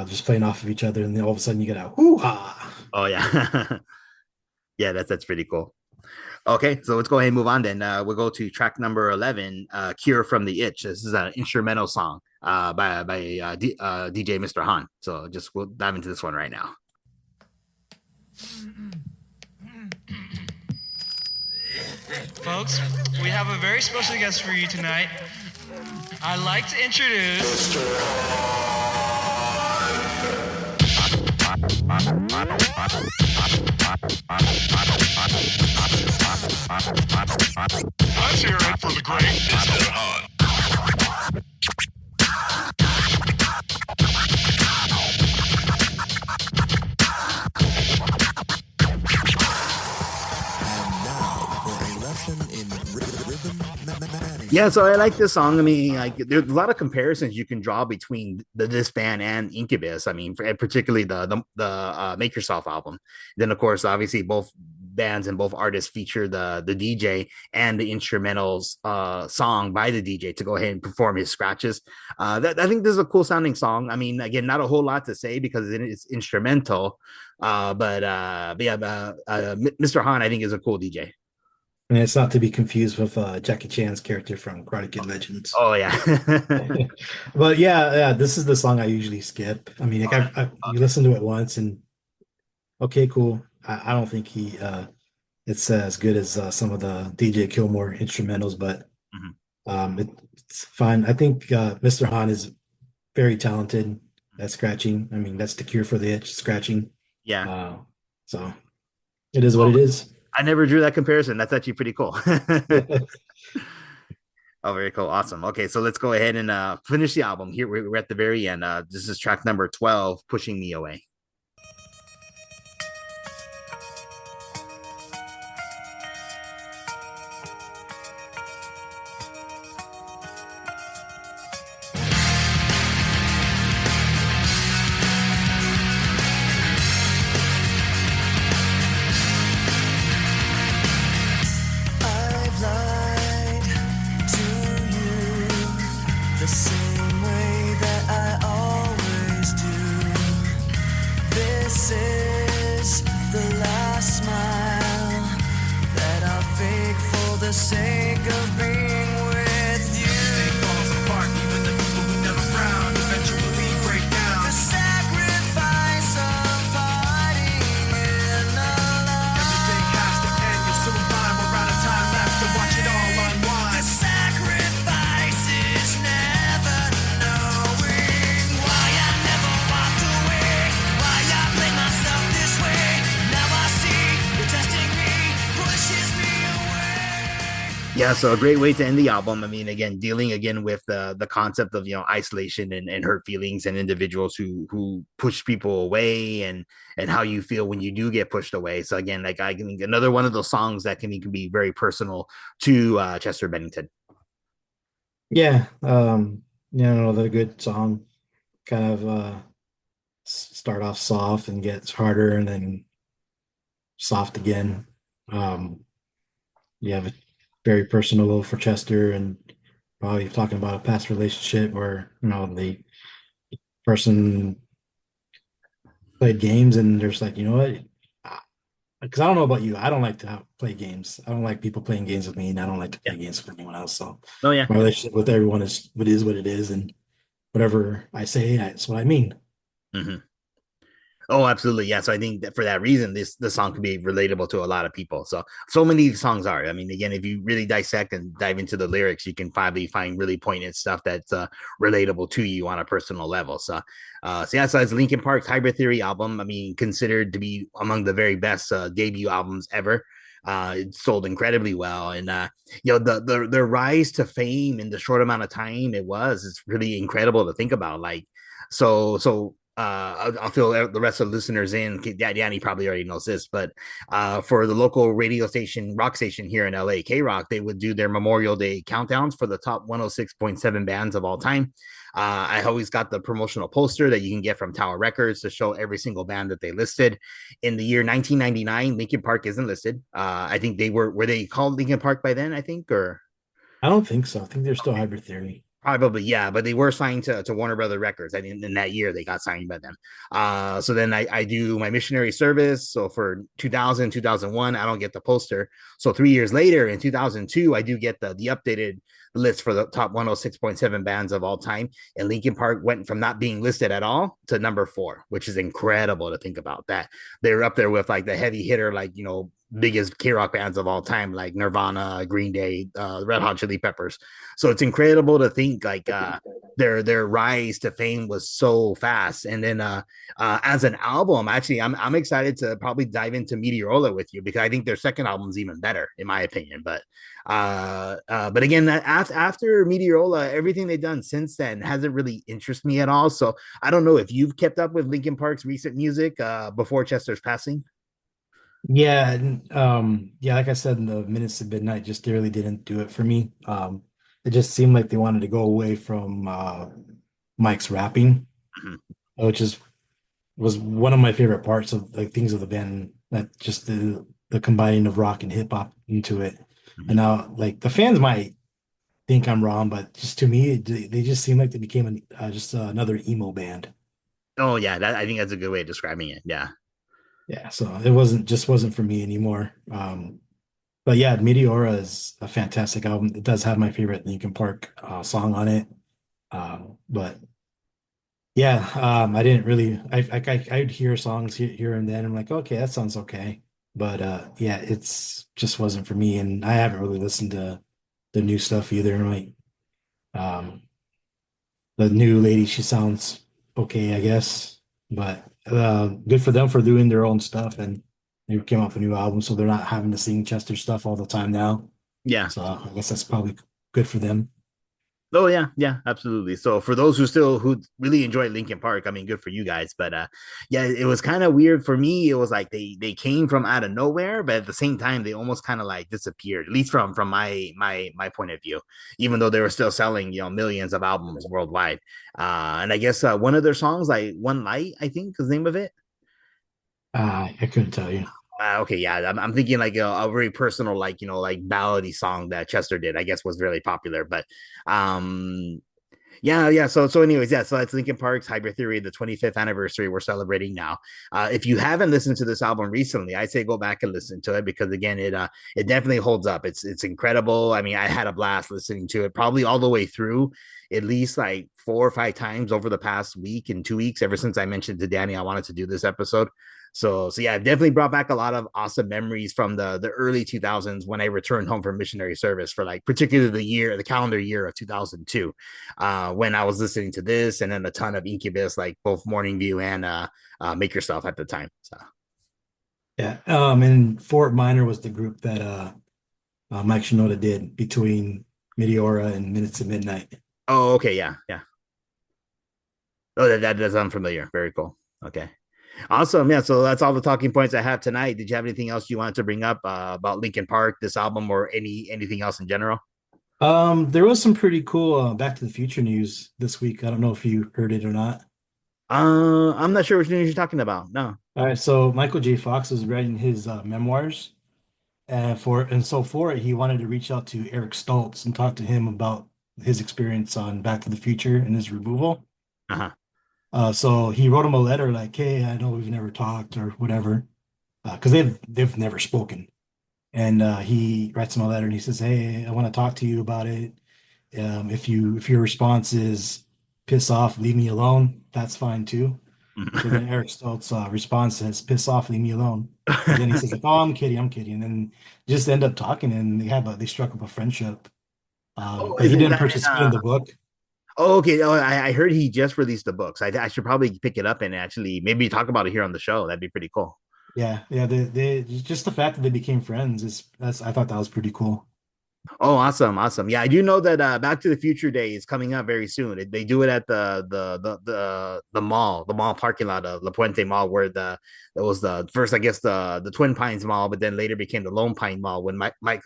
just playing off of each other, and then all of a sudden you get a hoo ha. Oh yeah, yeah, that's pretty cool. Okay, so let's go ahead and move on then. We'll go to track number 11, Cure from the Itch. This is an instrumental song by DJ Mr. Han. So we'll dive into this one right now. Folks, we have a very special guest for you tonight. I'd like to introduce... Let's hear it for the great Mr. Han. Yeah, so I like this song. I mean, like, there's a lot of comparisons you can draw between this band and Incubus. I mean, particularly the Make Yourself album. Then, of course, obviously, both bands and both artists feature the DJ and the instrumentals song by the DJ to go ahead and perform his scratches. I think this is a cool sounding song. I mean, again, not a whole lot to say because it's instrumental. But Mr. Han, I think, is a cool DJ. And it's not to be confused with Jackie Chan's character from Karate Kid Legends. Oh yeah. But yeah, this is the song I usually skip. I mean, like you listen to it once and okay, cool. I don't think it's as good as some of the DJ Kilmore instrumentals, but it's fine. I think Mr. Han is very talented at scratching. I mean, that's the cure for the itch, scratching. Yeah. So it is what it is. I never drew that comparison. That's actually pretty cool. Oh, very cool. Awesome. Okay, so let's go ahead and finish the album. Here we're at the very end. This is track number 12, Pushing Me Away. sake of being with you. Everything falls apart, even the people who never frown eventually break down. The sacrifice of parting in the light. Everything has to end, you'll soon find we're out of time left to watch it all unwind. The sacrifice is never knowing why I never walked away, why I played myself this way. Now I see you're testing me, pushes me away. Yeah, so a great way to end the album. I mean, again, dealing again with the concept of isolation and hurt feelings and individuals who push people away and how you feel when you do get pushed away. So again, like I think another one of those songs that can be very personal to Chester Bennington. Yeah, another good song. Kind of start off soft and gets harder and then soft again. You have a very personal for Chester and probably talking about a past relationship where the person played games and there's like, you know what? Because I don't know about you, I don't like to play games. I don't like people playing games with me, and I don't like to play games with anyone else. So Oh yeah. my relationship with everyone is what it is, and whatever I say, that's what I mean. Mm-hmm. Oh, absolutely. Yeah. So I think that for that reason, this song could be relatable to a lot of people. So many songs are. I mean, again, if you really dissect and dive into the lyrics, you can probably find really poignant stuff that's relatable to you on a personal level. So it's Linkin Park's Hybrid Theory album. I mean, considered to be among the very best debut albums ever. It sold incredibly well, and the rise to fame in the short amount of time it's really incredible to think about. Like, so I'll fill the rest of the listeners in. Danny probably already knows this, but for the local radio station, rock station here in LA, K Rock, they would do their Memorial Day countdowns for the top 106.7 bands of all time. I always got the promotional poster that you can get from Tower Records to show every single band that they listed. In the year 1999, Linkin Park isn't listed. I think were they called Linkin Park by then, I think, or I don't think so. I think they're still Hybrid Theory. probably, yeah, but they were signed to Warner Brother Records. I mean, in that year they got signed by them. So then I do my missionary service. So for 2000, 2001, I don't get the poster. So 3 years later, in 2002, I do get the updated list for the top 106.7 bands of all time. And Linkin Park went from not being listed at all to number 4, which is incredible to think about. That they're up there with like the heavy hitter, like biggest K-rock bands of all time, like Nirvana, Green Day, Red Hot Chili Peppers. So it's incredible to think like their rise to fame was so fast. And then as an album, actually, I'm excited to probably dive into Meteorola with you because I think their second album is even better, in my opinion. But again, after Meteorola, everything they've done since then hasn't really interested me at all. So I don't know if you've kept up with Linkin Park's recent music before Chester's passing. Yeah, like I said, in the Minutes to Midnight just really didn't do it for me. It just seemed like they wanted to go away from Mike's rapping, which was one of my favorite parts of like things of the band. That just the combining of rock and hip hop into it. And now, like the fans might think I'm wrong, but just to me, they just seem like they became just another emo band. Oh yeah, I think that's a good way of describing it. Yeah. Yeah, so it wasn't for me anymore. But yeah, Meteora is a fantastic album. It does have my favorite Linkin Park song on it. But yeah, I didn't really. I'd hear songs here and then. I'm like, okay, that sounds okay. But yeah, it's just wasn't for me, and I haven't really listened to the new stuff either. Like, um, the new lady, she sounds okay, I guess. But good for them for doing their own stuff, and they came out with a new album, so they're not having to sing Chester stuff all the time now. Yeah. So I guess that's probably good for them. Oh yeah, absolutely. So for those who really enjoy Linkin Park, I mean, good for you guys. But yeah, it was kind of weird for me. It was like they came from out of nowhere, but at the same time, they almost kind of like disappeared. At least from my point of view, even though they were still selling millions of albums worldwide. And I guess one of their songs, like One Light, I think is the name of it. I couldn't tell you. Okay, yeah, I'm thinking like a very personal, like like ballady song that Chester did. I guess was really popular, but Yeah. So anyways, yeah. So that's Linkin Park's Hybrid Theory, the 25th anniversary we're celebrating now. If you haven't listened to this album recently, I say go back and listen to it because again, it definitely holds up. It's incredible. I mean, I had a blast listening to it, probably all the way through, at least like 4 or 5 times over the past week and 2 weeks. Ever since I mentioned to Danny I wanted to do this episode. So yeah, it definitely brought back a lot of awesome memories from the early 2000s when I returned home from missionary service for like particularly the calendar year of 2002, when I was listening to this and then a ton of Incubus, like both Morning View and Make Yourself at the time. So Yeah. And Fort Minor was the group that Mike Shinoda did between Meteora and Minutes to Midnight. oh okay, yeah. Oh, that's unfamiliar. Very cool. Okay. Awesome. Yeah. So that's all the talking points I have tonight. Did you have anything else you wanted to bring up about Linkin Park, this album, or anything else in general? There was some pretty cool Back to the Future news this week. I don't know if you heard it or not. I'm not sure which news you're talking about. No. All right, so Michael J. Fox is writing his memoirs, and so for it, he wanted to reach out to Eric Stoltz and talk to him about his experience on Back to the Future and his removal. Uh-huh. So he wrote him a letter like, "Hey, I know we've never talked or whatever," because they've never spoken. And he writes him a letter and he says, "Hey, I want to talk to you about it. If your response is piss off, leave me alone, that's fine too." So then Eric Stoltz response says, "Piss off, leave me alone." And then he says, like, "Oh, I'm kidding, I'm kidding." And then just end up talking and they struck up a friendship. Oh, But he isn't didn't that participate in the book. Oh, okay. Oh, I heard he just released the books. I should probably pick it up and actually maybe talk about it here on the show. That'd be pretty cool. Yeah. They just the fact that they became friends I thought that was pretty cool. Oh, awesome. Yeah, I do know that Back to the Future Day is coming up very soon. They do it at the mall parking lot of La Puente Mall, where that was the first, I guess, the Twin Pines Mall, but then later became the Lone Pine Mall when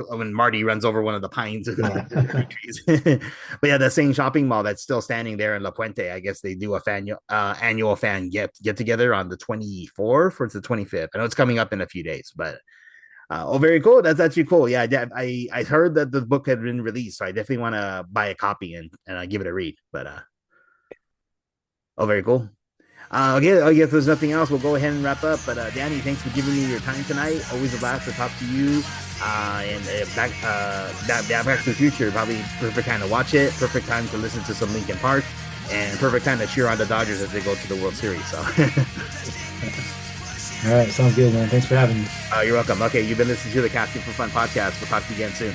when Marty runs over one of the pines. Trees. But yeah, the same shopping mall that's still standing there in La Puente. I guess they do a annual fan get together on the 24th or the 25th. I know it's coming up in a few days, but. Very cool. That's actually cool. Yeah, I heard that the book had been released, so I definitely want to buy a copy and give it a read. But very cool. Okay, I guess there's nothing else. We'll go ahead and wrap up. But Danny, thanks for giving me your time tonight. Always a blast to talk to you. Back to the Future, probably perfect time to watch it. Perfect time to listen to some Linkin Park, and perfect time to cheer on the Dodgers as they go to the World Series. So. All right, sounds good, man. Thanks for having me. You're welcome. Okay, you've been listening to the Casting for Fun podcast. We'll talk to you again soon.